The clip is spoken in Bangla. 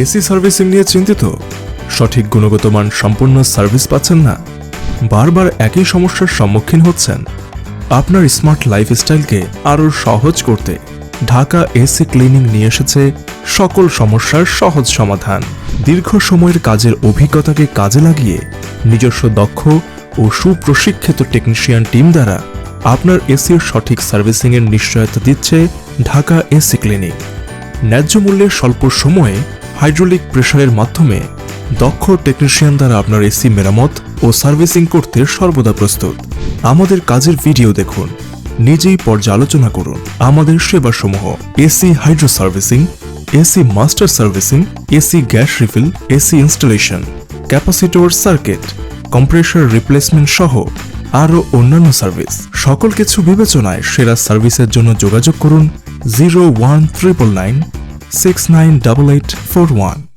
এসি সার্ভিসিং নিয়ে চিন্তিত? সঠিক গুণগত মান সম্পূর্ণ সার্ভিস পাচ্ছেন না? বারবার একই সমস্যার সম্মুখীন হচ্ছেন? আপনার স্মার্ট লাইফস্টাইলকে আরও সহজ করতে ঢাকা এসি ক্লিনিং নিয়ে এসেছে সকল সমস্যার সহজ সমাধান। দীর্ঘ সময়ের কাজের অভিজ্ঞতাকে কাজে লাগিয়ে নিজস্ব দক্ষ ও সুপ্রশিক্ষিত টেকনিশিয়ান টিম দ্বারা আপনার এসির সঠিক সার্ভিসিংয়ের নিশ্চয়তা দিচ্ছে ঢাকা এসি ক্লিনিক। ন্যায্য মূল্যে স্বল্প সময়ে হাইড্রোলিক প্রেসারের মাধ্যমে দক্ষ টেকনিশিয়ান দ্বারা আপনার এসি মেরামত ও সার্ভিসিং করতে সর্বদা প্রস্তুত। আমাদের কাজের ভিডিও দেখুন, নিজেই পর্যালোচনা করুন। আমাদের সেবাসমূহ: AC hydro servicing, AC master servicing, AC gas refill, AC installation, capacitor circuit, compressor replacement সহ আরও অন্যান্য সার্ভিস। সকল কিছু বিবেচনায় সেরা সার্ভিসের জন্য যোগাযোগ করুন 01999 698841।